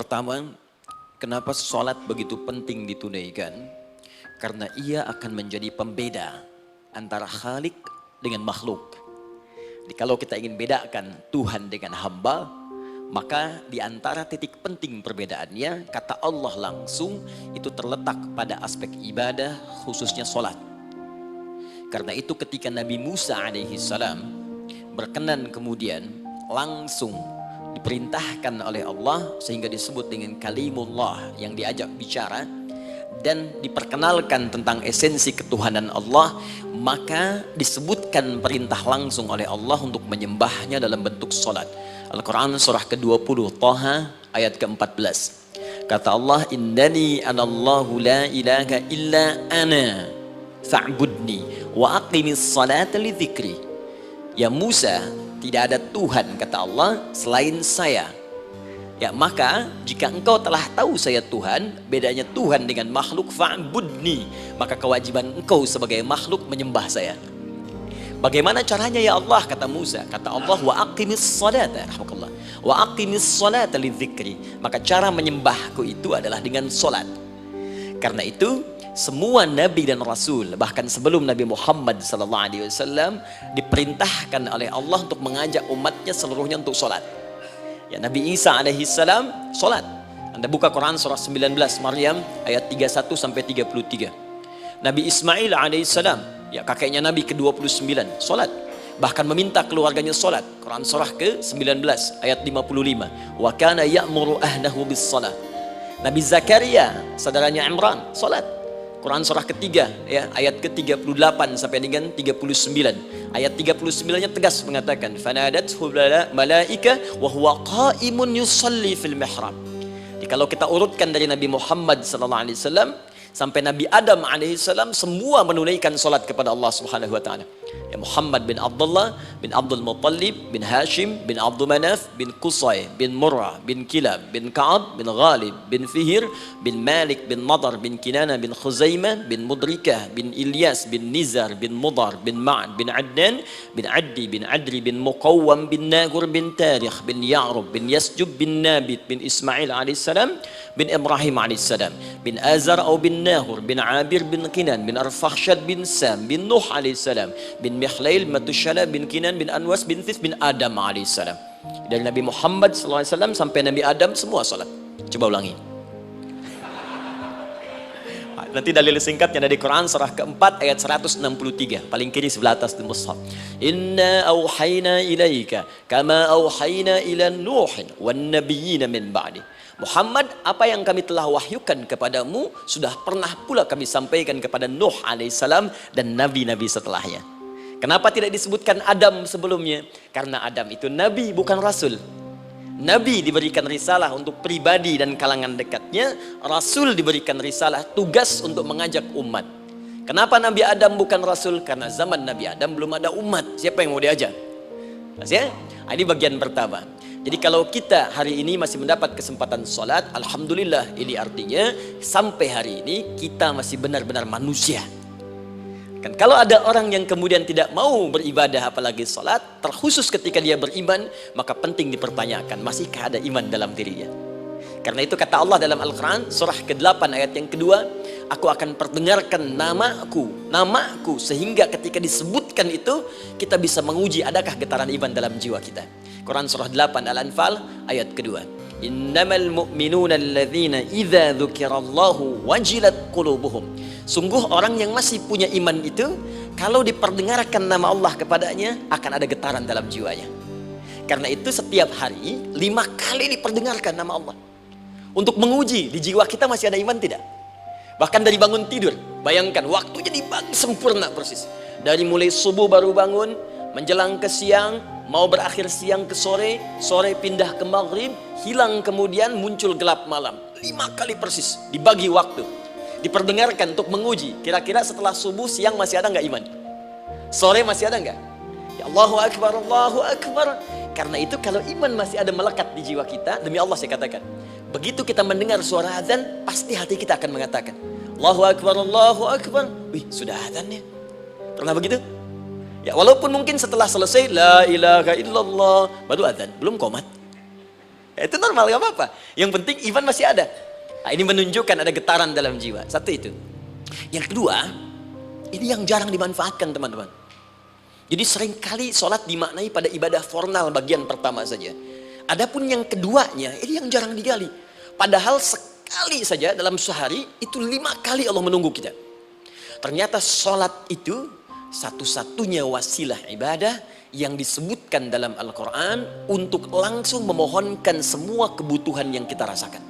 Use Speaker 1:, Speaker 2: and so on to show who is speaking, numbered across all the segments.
Speaker 1: Pertama, kenapa sholat begitu penting ditunaikan? Karena ia akan menjadi pembeda antara Khalik dengan makhluk. Jadi kalau kita ingin bedakan Tuhan dengan hamba, maka di antara titik penting perbedaannya, kata Allah langsung itu terletak pada aspek ibadah, khususnya sholat. Karena itu ketika Nabi Musa alaihissalam berkenan kemudian langsung diperintahkan oleh Allah sehingga disebut dengan kalimullah yang diajak bicara dan diperkenalkan tentang esensi ketuhanan Allah, maka disebutkan perintah langsung oleh Allah untuk menyembahnya dalam bentuk salat. Al-Quran surah ke-20 Thaha ayat ke-14. Kata Allah, innani anallahu la ilaha illa ana fa'budni wa aqimis salata li dzikri. Ya Musa, tidak ada Tuhan, kata Allah, selain saya. Ya, maka jika engkau telah tahu saya Tuhan, bedanya Tuhan dengan makhluk, fa'budni, maka kewajiban engkau sebagai makhluk menyembah saya. Bagaimana caranya ya Allah, kata Musa? Kata Allah, wa aqimis salata, rahmatullah, wa aqimis salata li dzikri. Maka cara menyembahku itu adalah dengan salat. Karena itu semua nabi dan rasul, bahkan sebelum Nabi Muhammad SAW, diperintahkan oleh Allah untuk mengajak umatnya seluruhnya untuk sholat. Ya, Nabi Isa alaihissalam sholat. Anda buka Quran surah 19 Maryam ayat 31 sampai 33. Nabi Ismail alaihissalam, ya kakeknya Nabi ke-29, sholat. Bahkan meminta keluarganya sholat. Quran surah ke-19 ayat 55. Wa kana ya'muru ahlahu bis salat. Nabi Zakaria, saudaranya Imran, sholat. Quran surah ketiga, ya, ayat ke-38 sampai dengan 39. Ayat 39-nya tegas mengatakan, fanadathu malaika wa huwa qa'imun yusalli fil mihrab. Jadi kalau kita urutkan dari Nabi Muhammad SAW sampai Nabi Adam alaihissalam, semua menunaikan salat kepada Allah Subhanahu wa taala. Ya, Muhammad bin Abdullah bin Abdul Muttalib bin Hashim bin Abdul Manaf bin Qusay bin Murrah bin Kilab bin Ka'ab bin Ghalib bin Fihir bin Malik bin Nadar bin Kinana bin Khuzaimah bin Mudrikah bin Ilyas bin Nizar bin Mudar bin Ma'ad bin Adnan bin Addi bin Adri bin Muqawwam bin Nagur bin Tarikh bin Ya'rub bin Yasjub bin Nabit bin Ismail alaihissalam bin Ibrahim alaihissalam bin Azar atau bin Nahur bin Abir bin Kinan bin Arfakhshad bin Sam bin Nuh alaihissalam bin Mihlail Matushala bin Kinan bin Anwas bin Thith bin Adam alaihissalam. Dari Nabi Muhammad SAW sampai Nabi Adam semua salat. Coba ulangi. Nanti dalil singkatnya dari Quran surah keempat ayat 163, paling kiri sebelah atas di mushaf. Inna auhayna ilaika kama auhayna ila Nuhin wan nabiyyin min ba'di. Muhammad, apa yang kami telah wahyukan kepadamu sudah pernah pula kami sampaikan kepada Nuh alaihissalam dan nabi-nabi setelahnya. Kenapa tidak disebutkan Adam sebelumnya? Karena Adam itu nabi, bukan rasul. Nabi diberikan risalah untuk pribadi dan kalangan dekatnya, rasul diberikan risalah tugas untuk mengajak umat. Kenapa Nabi Adam bukan rasul? Karena zaman Nabi Adam belum ada umat. Siapa yang mau diajak? Ya? Ini bagian pertama. Jadi kalau kita hari ini masih mendapat kesempatan sholat, alhamdulillah, ini artinya sampai hari ini kita masih benar-benar manusia. Kan kalau ada orang yang kemudian tidak mau beribadah apalagi sholat, terkhusus ketika dia beriman, maka penting dipertanyakan, masihkah ada iman dalam dirinya? Karena itu kata Allah dalam Al-Quran surah ke-8 ayat yang kedua, aku akan perdengarkan namaku sehingga ketika disebutkan itu kita bisa menguji adakah getaran iman dalam jiwa kita. Quran surah 8 Al-Anfal ayat kedua. Innamal mu'minuna alladzina idza dzukirallahu wajilat qulubuhum. Sungguh orang yang masih punya iman itu kalau diperdengarkan nama Allah kepadanya akan ada getaran dalam jiwanya. Karena itu setiap hari 5 kali diperdengarkan nama Allah untuk menguji di jiwa kita masih ada iman tidak. Bahkan dari bangun tidur, bayangkan waktunya dibagi sempurna persis. Dari mulai subuh baru bangun, menjelang ke siang, mau berakhir siang ke sore, sore pindah ke maghrib, hilang kemudian muncul gelap malam. 5 kali persis dibagi waktu, diperdengarkan untuk menguji. Kira-kira setelah subuh siang masih ada nggak iman? Sore masih ada nggak? Ya Allahu Akbar, Allahu Akbar. Karena itu kalau iman masih ada melekat di jiwa kita, demi Allah saya katakan, begitu kita mendengar suara azan, pasti hati kita akan mengatakan, Allahu Akbar, Allahu Akbar. Wih, sudah azannya. Pernah begitu? Ya, walaupun mungkin setelah selesai la ilaha illallah baru azan, belum qomat. Itu normal, gak apa-apa. Yang penting iman masih ada. Nah, ini menunjukkan ada getaran dalam jiwa. Satu itu. Yang kedua, ini yang jarang dimanfaatkan teman-teman. Jadi seringkali sholat dimaknai pada ibadah formal bagian pertama saja. Adapun yang keduanya, ini yang jarang digali. Padahal sekali saja dalam sehari, itu 5 kali Allah menunggu kita. Ternyata sholat itu satu-satunya wasilah ibadah yang disebutkan dalam Al-Quran untuk langsung memohonkan semua kebutuhan yang kita rasakan.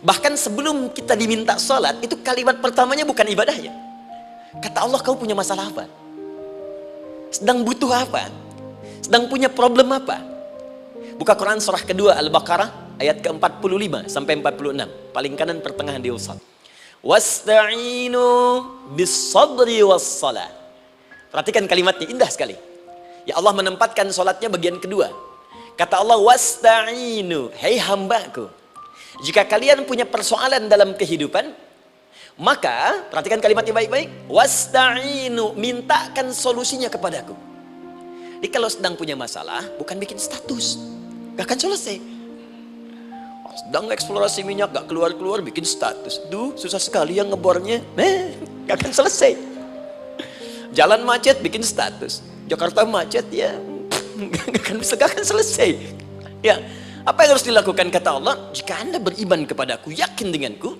Speaker 1: Bahkan sebelum kita diminta sholat, itu kalimat pertamanya bukan ibadahnya. Kata Allah, kau punya masalah apa? Sedang butuh apa? Sedang punya problem apa? Buka Quran surah kedua Al-Baqarah ayat ke-45 sampai 46. Paling kanan pertengahan di usad. Wasta'inu bis-sabri was-salah. Perhatikan kalimatnya, indah sekali. Ya Allah menempatkan sholatnya bagian kedua. Kata Allah, wasta'inu, hei hambaku, jika kalian punya persoalan dalam kehidupan, maka perhatikan kalimatnya baik-baik. Wasta'inu, mintakan solusinya kepadaku. Jadi kalau sedang punya masalah, bukan bikin status, gak akan selesai. Sedang eksplorasi minyak, gak keluar-keluar, bikin status. Duh, susah sekali yang ngebornya. Gak akan selesai. Jalan macet, bikin status. Jakarta macet, ya gak akan selesai. Ya, apa yang harus dilakukan? Kata Allah, jika anda beriman kepadaku, yakin denganku,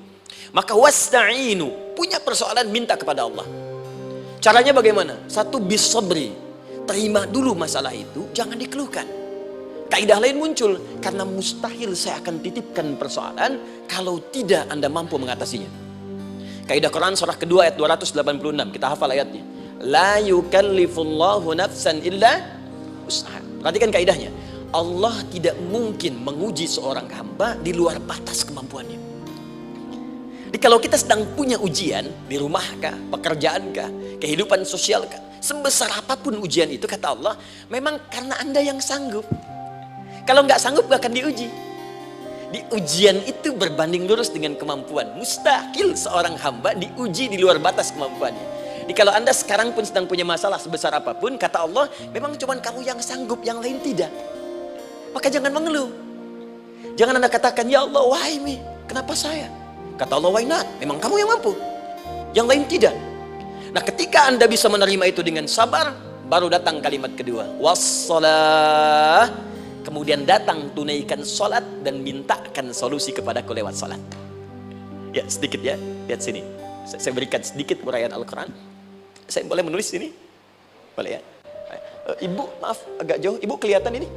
Speaker 1: maka wasta'inu, punya persoalan, minta kepada Allah. Caranya bagaimana? Satu, bis-sabri, terima dulu masalah itu, jangan dikeluhkan. Kaidah lain muncul, karena mustahil saya akan titipkan persoalan kalau tidak anda mampu mengatasinya. Kaidah Quran surah kedua ayat 286, kita hafal ayatnya. La yukallifullahu nafsan illa usaha. Perhatikan kaidahnya. Allah tidak mungkin menguji seorang hamba di luar batas kemampuannya. Jadi kalau kita sedang punya ujian di rumah kah, pekerjaan kah, kehidupan sosial kah, sebesar apapun ujian itu, kata Allah, memang karena anda yang sanggup. Kalau nggak sanggup gak akan diuji. Di ujian itu berbanding lurus dengan kemampuan. Mustahil seorang hamba diuji di luar batas kemampuannya. Jadi kalau anda sekarang pun sedang punya masalah sebesar apapun, kata Allah, memang cuma kamu yang sanggup, yang lain tidak. Maka jangan mengeluh. Jangan anda katakan, ya Allah, why me? Kenapa saya? Kata Allah, why not? Memang kamu yang mampu, yang lain tidak. Nah, ketika anda bisa menerima itu dengan sabar, baru datang kalimat kedua, wassalah. Kemudian datang tunaikan sholat dan mintakan solusi kepadaku lewat sholat. Ya, sedikit ya, lihat sini. Saya berikan sedikit uraian Al-Quran. Saya boleh menulis ini? Boleh ya? Ibu, maaf agak jauh. Ibu kelihatan ini?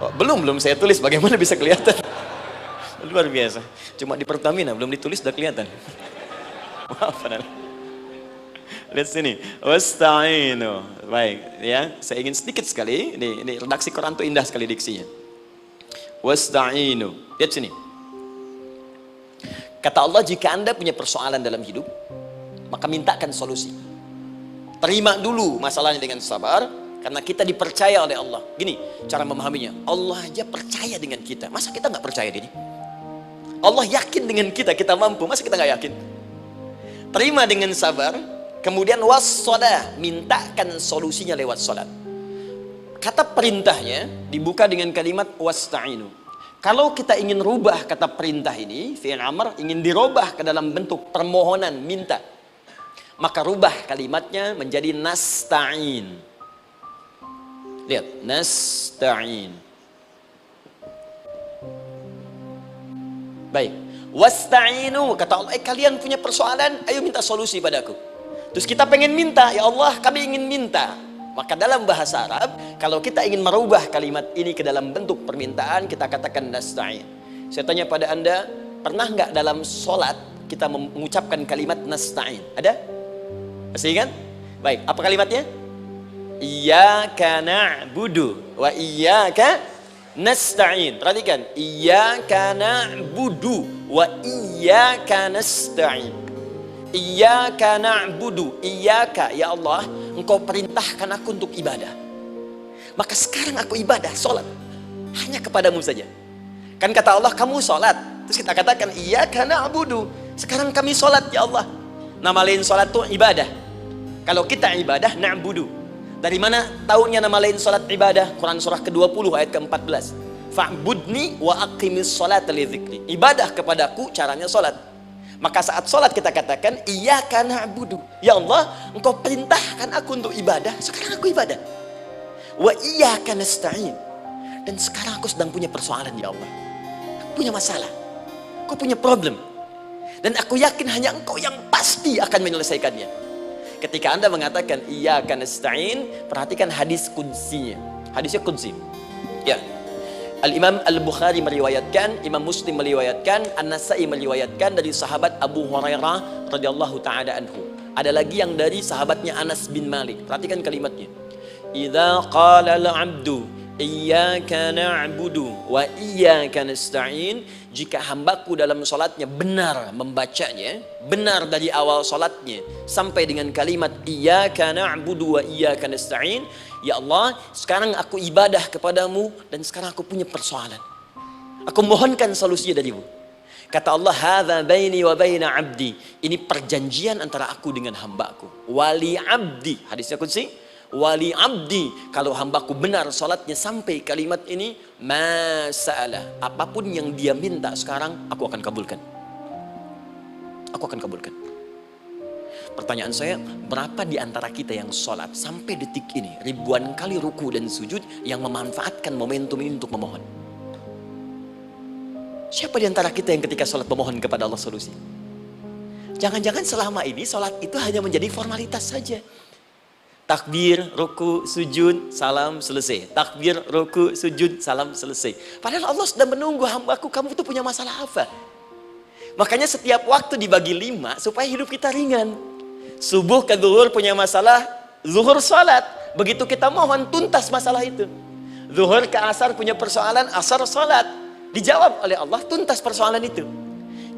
Speaker 1: Oh, belum saya tulis. Bagaimana bisa kelihatan? Luar biasa. Cuma di Pertamina belum ditulis sudah kelihatan. Maaf. Lihat sini. Wasta'inu. Baik, ya. Saya ingin sedikit sekali. Ini redaksi Quran itu indah sekali diksinya. Wasta'inu. Lihat sini. Kata Allah, jika anda punya persoalan dalam hidup, maka mintakan solusi. Terima dulu masalahnya dengan sabar, karena kita dipercaya oleh Allah. Gini cara memahaminya, Allah aja percaya dengan kita, masa kita nggak percaya diri? Allah yakin dengan kita, kita mampu, masa kita nggak yakin? Terima dengan sabar, kemudian wassalah, mintakan solusinya lewat salat. Kata perintahnya dibuka dengan kalimat wasta'inu. Kalau kita ingin rubah kata perintah ini, fi'il amr, ingin dirubah ke dalam bentuk permohonan, minta, maka rubah kalimatnya menjadi nasta'in. Lihat, nasta'in. Baik, wasta'inu, kata Allah, kalian punya persoalan, ayo minta solusi padaku. Terus kita pengen minta, ya Allah, kami ingin minta. Maka dalam bahasa Arab, kalau kita ingin merubah kalimat ini ke dalam bentuk permintaan, kita katakan nasta'in. Saya tanya pada anda, pernah nggak dalam sholat kita mengucapkan kalimat nasta'in? Ada? Masih ingat? Baik, apa kalimatnya? Iyyaka na'budu wa iyyaka nasta'in. Perhatikan, iyyaka na'budu wa iyyaka nasta'in. Iyyaka na'budu, iyyaka, ya Allah, engkau perintahkan aku untuk ibadah. Maka sekarang aku ibadah, sholat, hanya kepadamu saja. Kan kata Allah, kamu sholat. Terus kita katakan, iyyaka na'budu, sekarang kami sholat, ya Allah. Nama lain sholat itu ibadah. Kalau kita ibadah, na'budu. Dari mana tahunya nama lain sholat ibadah? Quran surah ke-20 ayat ke-14. Fa'budni wa aqimis sholata li dzikri. Ibadah kepadaku caranya salat. Maka saat salat kita katakan iyyaka na'budu. Ya Allah, Engkau perintahkan aku untuk ibadah, sekarang aku ibadah. Wa iyyaka nasta'in. Dan sekarang aku sedang punya persoalan ya Allah. Aku punya masalah. Aku punya problem. Dan aku yakin hanya Engkau yang pasti akan menyelesaikannya. Ketika Anda mengatakan iyyaka nasta'in, perhatikan hadis qudsinya. Hadisnya qudsi. Ya. Al-Imam Al-Bukhari meriwayatkan, Imam Muslim meriwayatkan, An-Nasa'i meriwayatkan dari sahabat Abu Hurairah radhiyallahu taala anhu. Ada lagi yang dari sahabatnya Anas bin Malik. Perhatikan kalimatnya. Idza qala al-'abdu iyyaka na'budu wa iyyaka nasta'in, jika hambaku dalam salatnya benar membacanya, benar dari awal salatnya sampai dengan kalimat iyyaka na'budu wa iyyaka nasta'in, ya Allah, sekarang aku ibadah kepadamu dan sekarang aku punya persoalan. Aku mohonkan solusinya darimu. Kata Allah, hadza baini wa baina 'abdi. Ini perjanjian antara aku dengan hambaku. Wali 'abdi, hadisnya qudsi. Wali abdi, kalau hambaku benar salatnya sampai kalimat ini, masa'alah, apapun yang dia minta sekarang aku akan kabulkan. Aku akan kabulkan. Pertanyaan saya, berapa di antara kita yang salat sampai detik ini ribuan kali ruku dan sujud yang memanfaatkan momentum ini untuk memohon? Siapa di antara kita yang ketika salat memohon kepada Allah solusi? Jangan-jangan selama ini salat itu hanya menjadi formalitas saja. Takbir, ruku, sujud, salam, selesai. Takbir, ruku, sujud, salam, selesai. Padahal Allah sedang menunggu hambaku, kamu itu punya masalah apa? Makanya setiap waktu dibagi 5 supaya hidup kita ringan. Subuh ke zuhur punya masalah, zuhur salat. Begitu kita mohon, tuntas masalah itu. Zuhur ke asar punya persoalan, asar salat. Dijawab oleh Allah, tuntas persoalan itu.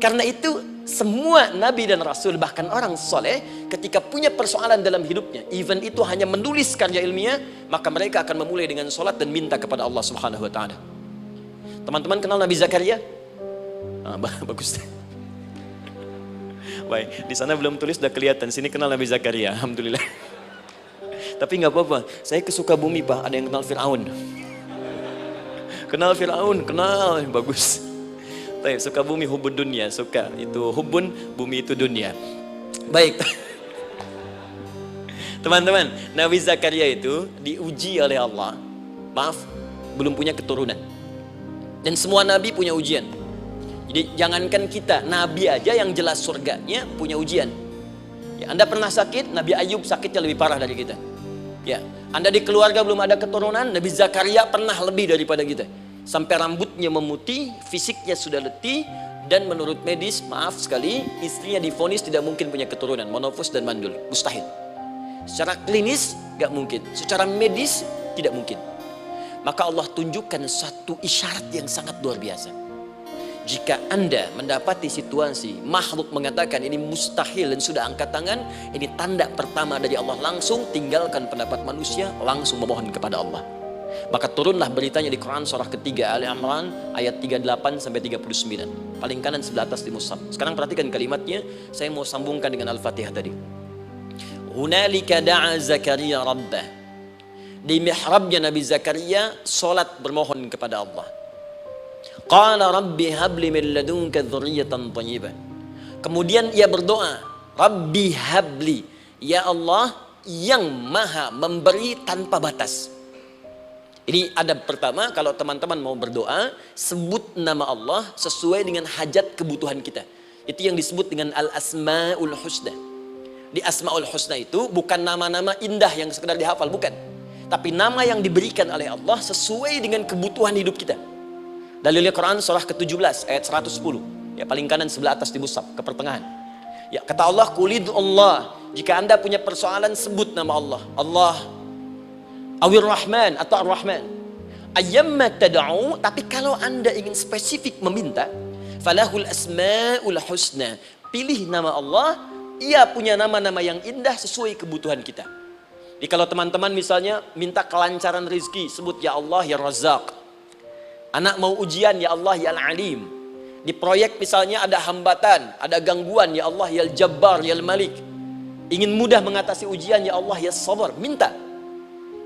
Speaker 1: Karena itu semua nabi dan rasul, bahkan orang soleh, ketika punya persoalan dalam hidupnya, even itu hanya menulis karya ilmiah, maka mereka akan memulai dengan sholat dan minta kepada Allah Subhanahu Wa Taala. Teman-teman kenal Nabi Zakaria? Bagus. Baik, di sana belum tulis, sudah kelihatan. Sini kenal Nabi Zakaria, alhamdulillah. Tapi nggak apa-apa. Saya ke Sukabumi Pak, ada yang kenal Fir'aun. Kenal Fir'aun, kenal, bagus. Suka bumi hubun dunia, suka itu hubun, bumi itu dunia. Baik. Teman-teman, Nabi Zakaria itu diuji oleh Allah. Maaf, belum punya keturunan. Dan semua nabi punya ujian. Jadi jangankan kita, nabi aja yang jelas surganya punya ujian. Ya, Anda pernah sakit, Nabi Ayub sakitnya lebih parah dari kita. Ya, Anda di keluarga belum ada keturunan, Nabi Zakaria pernah lebih daripada kita. Sampai rambutnya memutih, fisiknya sudah letih, dan menurut medis, maaf sekali, istrinya divonis tidak mungkin punya keturunan, monofus dan mandul, mustahil. Secara klinis gak mungkin, secara medis tidak mungkin. Maka Allah tunjukkan satu isyarat yang sangat luar biasa. Jika Anda mendapati situasi makhluk mengatakan ini mustahil dan sudah angkat tangan, ini tanda pertama dari Allah, langsung tinggalkan pendapat manusia, langsung memohon kepada Allah. Maka turunlah beritanya di Quran surah ketiga Ali Imran ayat 38 sampai 39. Paling kanan sebelah atas di mushaf. Sekarang perhatikan kalimatnya, saya mau sambungkan dengan Al-Fatihah tadi. Hunalika da'a Zakaria rabbah. Di mihrabnya Nabi Zakaria salat bermohon kepada Allah. Qala rabbi habli min ladunka dzurriyyatan thayyibah. Kemudian ia berdoa, Rabbi habli, ya Allah yang maha memberi tanpa batas. Ini adab pertama, kalau teman-teman mau berdoa, sebut nama Allah sesuai dengan hajat kebutuhan kita. Itu yang disebut dengan Al-Asma'ul Husna. Di Asma'ul Husna itu bukan nama-nama indah yang sekedar dihafal, bukan. Tapi nama yang diberikan oleh Allah sesuai dengan kebutuhan hidup kita. Dalilnya Quran surah ke-17 ayat 110. Ya, paling kanan sebelah atas di mushaf, ke pertengahan. Ya, kata Allah, Qulid Allah. Jika Anda punya persoalan, sebut nama Allah. Allah Awir Rahman atau Ar-Rahman. Ayyamma tad'u, tapi kalau Anda ingin spesifik meminta, falahul asmaul husna. Pilih nama Allah, ia punya nama-nama yang indah sesuai kebutuhan kita. Jadi kalau teman-teman misalnya minta kelancaran rezeki, sebut ya Allah ya Razzaq. Anak mau ujian, ya Allah ya Al-Alim. Di proyek misalnya ada hambatan, ada gangguan, ya Allah ya Al-Jabbar ya Al-Malik. Ingin mudah mengatasi ujian, ya Allah ya Sabar. Minta.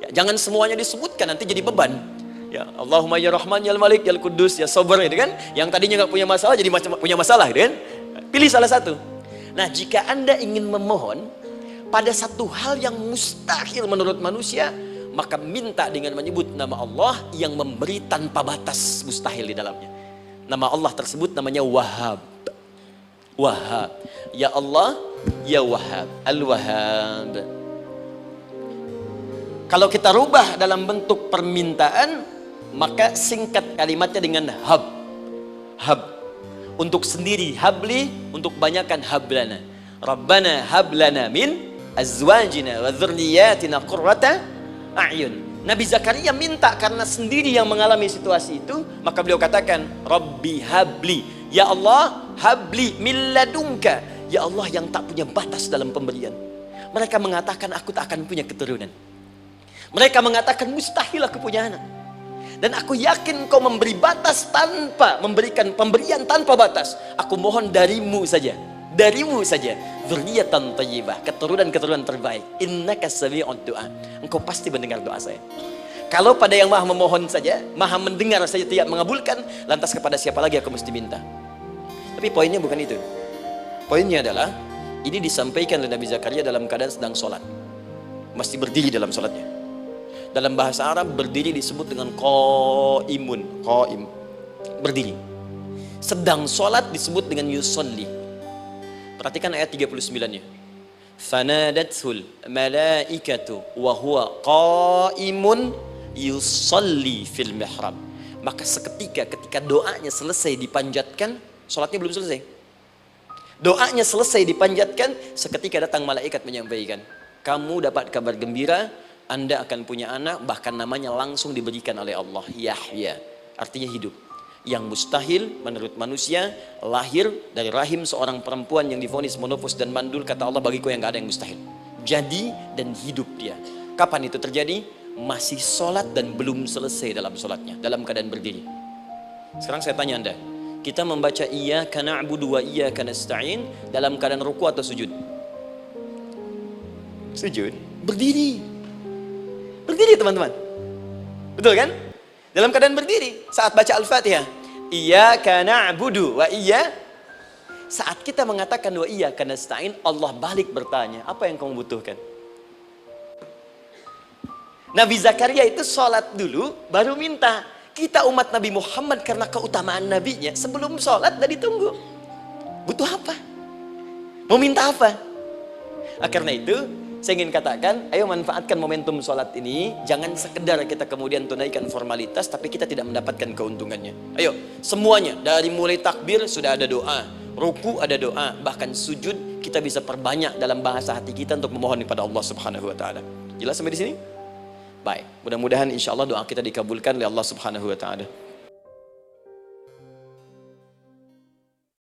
Speaker 1: Ya, jangan semuanya disebutkan, nanti jadi beban. Ya, Allahumma ya Rahman ya Malik ya Kudus ya Sabar, gitu kan? Yang tadinya nggak punya masalah jadi punya masalah, gitu kan? Pilih salah satu. Nah, jika Anda ingin memohon pada satu hal yang mustahil menurut manusia, maka minta dengan menyebut nama Allah yang memberi tanpa batas mustahil di dalamnya. Nama Allah tersebut namanya Wahhab. Wahhab. Ya Allah, ya Wahhab, Al-Wahhab. Kalau kita rubah dalam bentuk permintaan, maka singkat kalimatnya dengan hab. Hab. Untuk sendiri habli, untuk banyakkan hablana. Rabbana hablana min azwajina wa dzurriyyatina qurrata a'yun. Nabi Zakaria minta karena sendiri yang mengalami situasi itu, maka beliau katakan, Rabbi habli, ya Allah, habli min ladunka, ya Allah yang tak punya batas dalam pemberian. Mereka mengatakan aku tak akan punya keturunan. Mereka mengatakan mustahil aku punya anak. Dan aku yakin kau memberi batas tanpa memberikan pemberian tanpa batas. Aku mohon darimu saja. Darimu saja. Dzurriyyatan thayyibah, keturunan-keturunan terbaik. Innaka sami'ud du'a. Engkau pasti mendengar doa saya. Kalau pada yang maha memohon saja, maha mendengar saja tidak mengabulkan, lantas kepada siapa lagi aku mesti minta? Tapi poinnya bukan itu. Poinnya adalah ini disampaikan oleh Nabi Zakaria dalam keadaan sedang sholat. Mesti berdiri dalam sholatnya. Dalam bahasa Arab berdiri disebut dengan qaimun, qaim, berdiri. Sedang sholat disebut dengan yusolli. Perhatikan ayat 39-nya. Fanadathul malaikatu wa huwa qaimun yusolli fil mihrab. Maka seketika ketika doanya selesai dipanjatkan, sholatnya belum selesai. Doanya selesai dipanjatkan, seketika datang malaikat menyampaikan, kamu dapat kabar gembira, Anda akan punya anak, bahkan namanya langsung diberikan oleh Allah, Yahya, artinya hidup. Yang mustahil menurut manusia, lahir dari rahim seorang perempuan yang divonis monofos dan mandul, kata Allah, bagiku yang gak ada yang mustahil. Jadi dan hidup dia. Kapan itu terjadi? Masih sholat dan belum selesai dalam sholatnya, dalam keadaan berdiri. Sekarang saya tanya Anda, kita membaca iyyaka na'budu wa iyyaka nasta'in dalam keadaan ruku atau sujud? Sujud. Berdiri. Berdiri teman-teman. Betul kan? Dalam keadaan berdiri saat baca Al-Fatihah. Iyyaka na'budu wa saat kita mengatakan wa iyyaka nasta'in, Allah balik bertanya, apa yang kamu butuhkan? Nabi Zakaria itu sholat dulu baru minta. Kita umat Nabi Muhammad karena keutamaan nabinya, sebelum sholat udah ditunggu. Butuh apa? Mau minta apa? Karena itu saya ingin katakan, ayo manfaatkan momentum sholat ini. Jangan sekedar kita kemudian tunaikan formalitas, tapi kita tidak mendapatkan keuntungannya. Ayo, semuanya. Dari mulai takbir sudah ada doa. Ruku ada doa. Bahkan sujud kita bisa perbanyak dalam bahasa hati kita untuk memohon kepada Allah Subhanahu Wa Taala. Jelas sampai di sini? Baik, mudah-mudahan insya Allah doa kita dikabulkan oleh Allah Subhanahu Wa Taala.